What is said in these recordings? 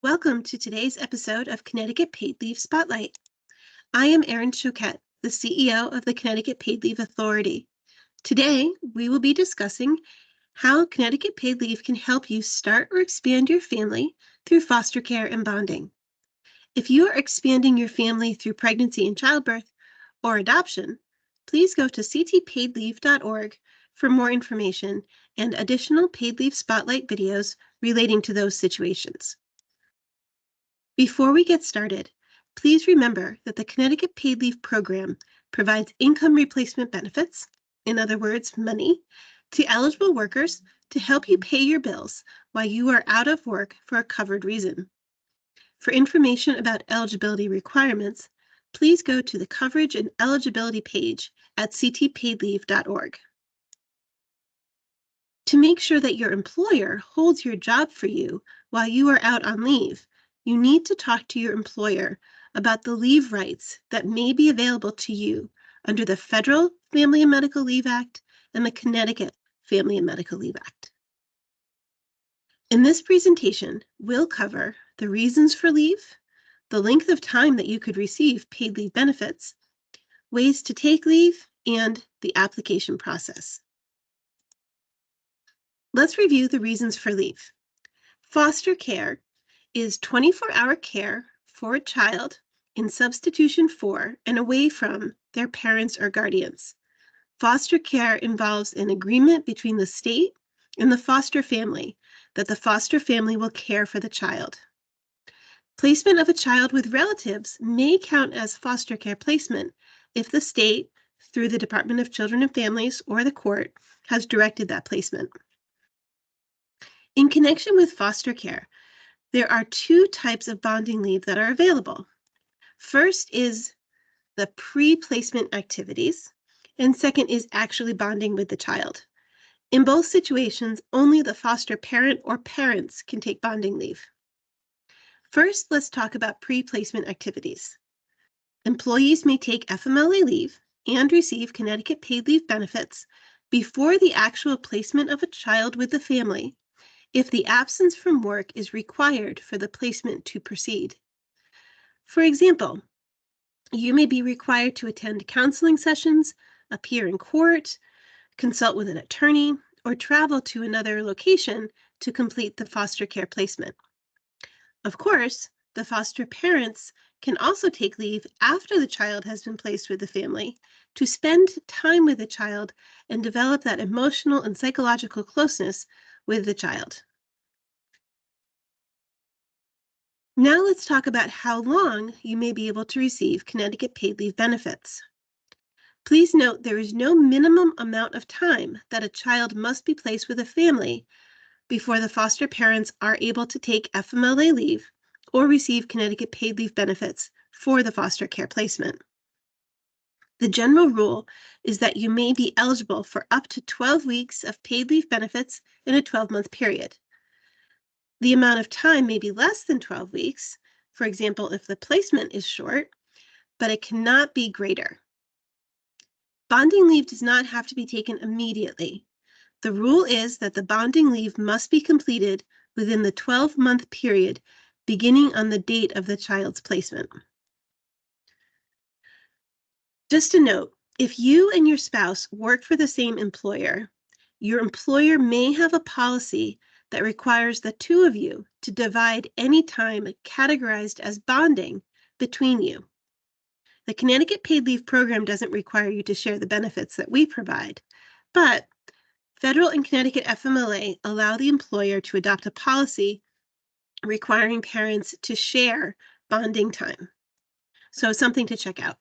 Welcome to today's episode of Connecticut Paid Leave Spotlight. I am Erin Choquette, the CEO of the Connecticut Paid Leave Authority. Today, we will be discussing how Connecticut Paid Leave can help you start or expand your family through foster care and bonding. If you are expanding your family through pregnancy and childbirth or adoption, please go to ctpaidleave.org for more information and additional paid leave spotlight videos relating to those situations. Before we get started, please remember that the Connecticut Paid Leave Program provides income replacement benefits, in other words, money, to eligible workers to help you pay your bills while you are out of work for a covered reason. For information about eligibility requirements, please go to the Coverage and Eligibility page at ctpaidleave.org. To make sure that your employer holds your job for you while you are out on leave, you need to talk to your employer about the leave rights that may be available to you under the Federal Family and Medical Leave Act and the Connecticut Family and Medical Leave Act. In this presentation, we'll cover the reasons for leave, the length of time that you could receive paid leave benefits, ways to take leave, and the application process. Let's review the reasons for leave. Foster care is 24-hour care for a child in substitution for and away from their parents or guardians. Foster care involves an agreement between the state and the foster family that the foster family will care for the child. Placement of a child with relatives may count as foster care placement if the state, through the Department of Children and Families or the court, has directed that placement. In connection with foster care, there are two types of bonding leave that are available. First is the pre-placement activities, and second is actually bonding with the child. In both situations, only the foster parent or parents can take bonding leave. First, let's talk about pre-placement activities. Employees may take FMLA leave and receive Connecticut Paid Leave benefits before the actual placement of a child with the family if the absence from work is required for the placement to proceed. For example, you may be required to attend counseling sessions, appear in court, consult with an attorney, or travel to another location to complete the foster care placement. Of course, the foster parents can also take leave after the child has been placed with the family to spend time with the child and develop that emotional and psychological closeness with the child. Now let's talk about how long you may be able to receive Connecticut Paid Leave benefits. Please note there is no minimum amount of time that a child must be placed with a family before the foster parents are able to take FMLA leave or receive Connecticut Paid Leave benefits for the foster care placement. The general rule is that you may be eligible for up to 12 weeks of paid leave benefits in a 12-month period. The amount of time may be less than 12 weeks, for example, if the placement is short, but it cannot be greater. Bonding leave does not have to be taken immediately. The rule is that the bonding leave must be completed within the 12-month period beginning on the date of the child's placement. Just a note, if you and your spouse work for the same employer, your employer may have a policy that requires the two of you to divide any time categorized as bonding between you. The Connecticut Paid Leave Program doesn't require you to share the benefits that we provide, but federal and Connecticut FMLA allow the employer to adopt a policy requiring parents to share bonding time. So something to check out.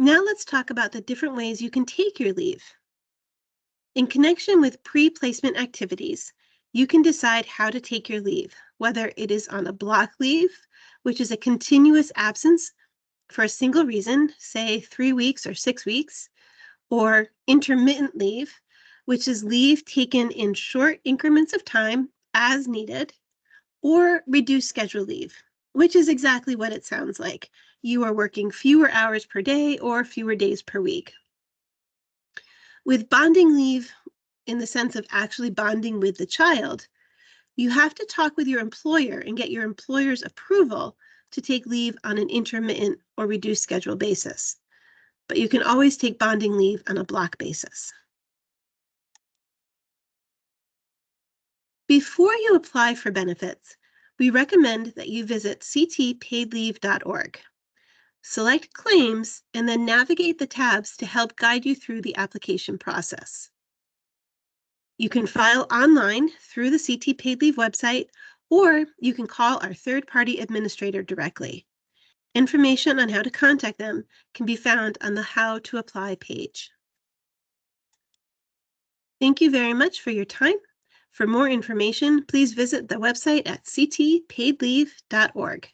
Now let's talk about the different ways you can take your leave. In connection with pre-placement activities, you can decide how to take your leave, whether it is on a block leave, which is a continuous absence for a single reason, say 3 weeks or 6 weeks, or intermittent leave, which is leave taken in short increments of time as needed, or reduced schedule leave, which is exactly what it sounds like. You are working fewer hours per day or fewer days per week. With bonding leave, in the sense of actually bonding with the child, You have to talk with your employer and get your employer's approval to take leave on an intermittent or reduced schedule basis. But you can always take bonding leave on a block basis. Before you apply for benefits, we recommend that you visit ctpaidleave.org. Select claims and then navigate the tabs to help guide you through the application process. You can file online through the CT Paid Leave website, or you can call our third-party administrator directly. Information on how to contact them can be found on the How to Apply page. Thank you very much for your time. For more information, please visit the website at ctpaidleave.org.